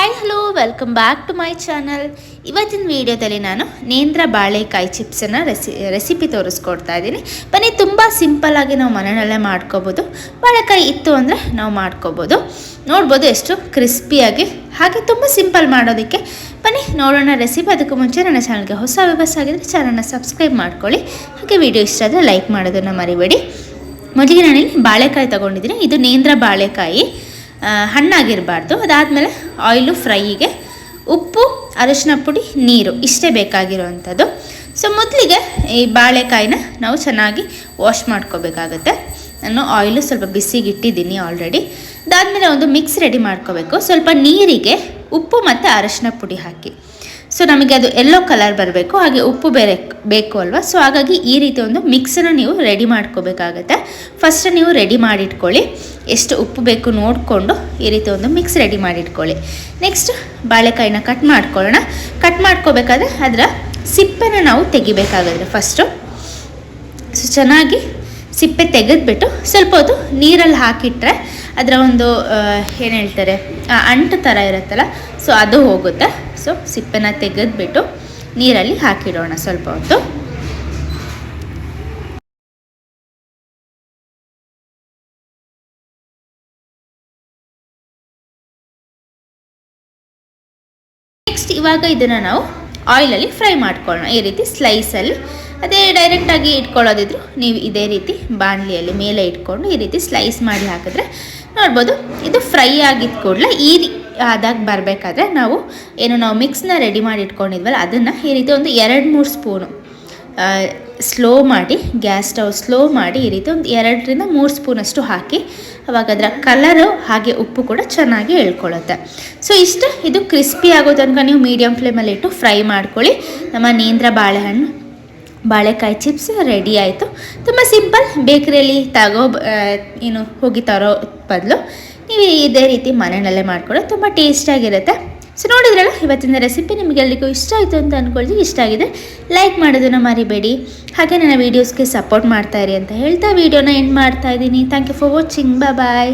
Hi hello welcome back to my channel. ಇವತ್ತಿನ ವಿಡಿಯೋದಲ್ಲಿ ನಾನು ನೇಂದ್ರ ಬಾಳೆಕಾಯಿ ಚಿಪ್ಸನ್ನು ರೆಸಿಪಿ ತೋರಿಸ್ಕೊಡ್ತಾ ಇದ್ದೀನಿ. ಬನ್ನಿ, ತುಂಬ ಸಿಂಪಲ್ಲಾಗಿ ನಾವು ಮನೆಯಲ್ಲೇ ಮಾಡ್ಕೋಬೋದು. ಬಾಳೆಕಾಯಿ ಇತ್ತು ಅಂದರೆ ನಾವು ಮಾಡ್ಕೋಬೋದು. ನೋಡ್ಬೋದು ಎಷ್ಟು ಕ್ರಿಸ್ಪಿಯಾಗಿ, ಹಾಗೆ ತುಂಬ ಸಿಂಪಲ್ ಮಾಡೋದಕ್ಕೆ. ಬನ್ನಿ ನೋಡೋಣ ರೆಸಿಪಿ. ಅದಕ್ಕೂ ಮುಂಚೆ ನನ್ನ ಚಾನಲ್ಗೆ ಹೊಸ ವ್ಯವಸ್ಥೆ ಆಗಿದ್ದರೆ ಚಾನಲ್ನ ಸಬ್ಸ್ಕ್ರೈಬ್ ಮಾಡ್ಕೊಳ್ಳಿ. ಹಾಗೆ ವಿಡಿಯೋ ಇಷ್ಟ ಆದರೆ ಲೈಕ್ ಮಾಡೋದನ್ನು ಮರಿಬೇಡಿ. ಮೊದಲಿಗೆ ನಾನಿಲ್ಲಿ ಬಾಳೆಕಾಯಿ ತೊಗೊಂಡಿದ್ದೀನಿ. ಇದು ನೇಂದ್ರ ಬಾಳೆಕಾಯಿ, ಹಣ್ಣಾಗಿರಬಾರ್ದು. ಅದಾದಮೇಲೆ ಆಯಿಲು ಫ್ರೈಗೆ, ಉಪ್ಪು, ಅರಿಶಿನ ಪುಡಿ, ನೀರು ಇಷ್ಟೇ ಬೇಕಾಗಿರೋವಂಥದ್ದು. ಸೊ ಮೊದಲಿಗೆ ಈ ಬಾಳೆಕಾಯಿನ ನಾವು ಚೆನ್ನಾಗಿ ವಾಶ್ ಮಾಡ್ಕೋಬೇಕಾಗತ್ತೆ. ನಾನು ಆಯಿಲು ಸ್ವಲ್ಪ ಬಿಸಿಗೆ ಇಟ್ಟಿದ್ದೀನಿ ಆಲ್ರೆಡಿ. ಅದಾದಮೇಲೆ ಒಂದು ಮಿಕ್ಸ್ ರೆಡಿ ಮಾಡ್ಕೋಬೇಕು. ಸ್ವಲ್ಪ ನೀರಿಗೆ ಉಪ್ಪು ಮತ್ತು ಅರಿಶಿನ ಪುಡಿ ಹಾಕಿ. ಸೊ ನಮಗೆ ಅದು ಯೆಲ್ಲೋ ಕಲರ್ ಬರಬೇಕು, ಹಾಗೆ ಉಪ್ಪು ಬೇರೆ ಬೇಕು ಅಲ್ವಾ. ಸೊ ಹಾಗಾಗಿ ಈ ರೀತಿ ಒಂದು ಮಿಕ್ಸನ್ನು ನೀವು ರೆಡಿ ಮಾಡ್ಕೋಬೇಕಾಗತ್ತೆ. ಫಸ್ಟ್ ನೀವು ರೆಡಿ ಮಾಡಿಟ್ಕೊಳ್ಳಿ, ಎಷ್ಟು ಉಪ್ಪು ಬೇಕು ನೋಡಿಕೊಂಡು ಈ ರೀತಿ ಒಂದು ಮಿಕ್ಸ್ ರೆಡಿ ಮಾಡಿಟ್ಕೊಳ್ಳಿ. ನೆಕ್ಸ್ಟ್ ಬಾಳೆಕಾಯಿನ ಕಟ್ ಮಾಡ್ಕೊಳ್ಳೋಣ. ಕಟ್ ಮಾಡ್ಕೋಬೇಕಾದ್ರೆ ಅದರ ಸಿಪ್ಪೆನ ನಾವು ತೆಗಿಬೇಕಾಗುತ್ತೆ ಫಸ್ಟು. ಸೊ ಚೆನ್ನಾಗಿ ಸಿಪ್ಪೆ ತೆಗೆದುಬಿಟ್ಟು ಸ್ವಲ್ಪ ಹೊತ್ತು ನೀರಲ್ಲಿ ಹಾಕಿಟ್ರೆ ಅದರ ಒಂದು ಏನು ಹೇಳ್ತಾರೆ, ಅಂಟು ಥರ ಇರುತ್ತಲ್ಲ, ಸೊ ಅದು ಹೋಗುತ್ತೆ. ಸೊ ಸಿಪ್ಪೆನ ತೆಗೆದುಬಿಟ್ಟು ನೀರಲ್ಲಿ ಹಾಕಿಡೋಣ ಸ್ವಲ್ಪ ಹೊತ್ತು. ನೆಕ್ಸ್ಟ್ ಇವಾಗ ಇದನ್ನು ನಾವು ಆಯಿಲಲ್ಲಿ ಫ್ರೈ ಮಾಡ್ಕೊಳ್ಳೋಣ. ಈ ರೀತಿ ಸ್ಲೈಸಲ್ಲಿ, ಅದೇ ಡೈರೆಕ್ಟಾಗಿ ಇಟ್ಕೊಳ್ಳೋದಿದ್ರು ನೀವು ಇದೇ ರೀತಿ ಬಾಣಲಿಯಲ್ಲಿ ಮೇಲೆ ಇಟ್ಕೊಂಡು ಈ ರೀತಿ ಸ್ಲೈಸ್ ಮಾಡಿ ಹಾಕಿದ್ರೆ ನೋಡ್ಬೋದು. ಇದು ಫ್ರೈ ಆಗಿದ್ದ ಕೂಡಲೇ ಈ ಆದಾಗ ಬರಬೇಕಾದ್ರೆ ನಾವು ಮಿಕ್ಸ್ನ ರೆಡಿ ಮಾಡಿ ಇಟ್ಕೊಂಡಿದ್ವಲ್ಲ ಅದನ್ನು ಈ ರೀತಿ ಒಂದು 2-3 ಸ್ಪೂನು ಸ್ಲೋ ಮಾಡಿ, ಗ್ಯಾಸ್ ಸ್ಟವ್ ಸ್ಲೋ ಮಾಡಿ ಈ ರೀತಿ ಒಂದು 2-3 ಸ್ಪೂನಷ್ಟು ಹಾಕಿ, ಅವಾಗ ಅದರ ಕಲರು ಹಾಗೆ ಉಪ್ಪು ಕೂಡ ಚೆನ್ನಾಗಿ ಎಳ್ಕೊಳ್ಳುತ್ತೆ. ಸೊ ಇಷ್ಟು. ಇದು ಕ್ರಿಸ್ಪಿ ಆಗೋ ತನಕ ನೀವು ಮೀಡಿಯಮ್ ಫ್ಲೇಮಲ್ಲಿ ಇಟ್ಟು ಫ್ರೈ ಮಾಡ್ಕೊಳ್ಳಿ. ನಮ್ಮ ನೇಂದ್ರ ಬಾಳೆಕಾಯಿ ಚಿಪ್ಸ್ ರೆಡಿ ಆಯಿತು. ತುಂಬ ಸಿಂಪಲ್. ಬೇಕ್ರಿಯಲ್ಲಿ ಹೋಗಿ ತರೋ ಬದಲು ನೀವು ಇದೇ ರೀತಿ ಮನೆಯಲ್ಲೇ ಮಾಡ್ಕೊಳ್ಳೋದು ತುಂಬ ಟೇಸ್ಟಾಗಿರುತ್ತೆ. ಸೊ ನೋಡಿದ್ರಲ್ಲ, ಇವತ್ತಿನ ರೆಸಿಪಿ ನಿಮಗೆಲ್ಲರಿಗೂ ಇಷ್ಟ ಆಯಿತು ಅಂತ ಅಂದ್ಕೊಳ್ತೀವಿ. ಇಷ್ಟ ಆಗಿದೆ ಲೈಕ್ ಮಾಡೋದನ್ನು ಮರಿಬೇಡಿ. ಹಾಗೆ ನನ್ನ ವೀಡಿಯೋಸ್ಗೆ ಸಪೋರ್ಟ್ ಮಾಡ್ತಾಯಿರಿ ಅಂತ ಹೇಳ್ತಾ ವಿಡಿಯೋನ ಎಂಡ್ ಮಾಡ್ತಾ ಇದ್ದೀನಿ. Thank you for watching. Bye.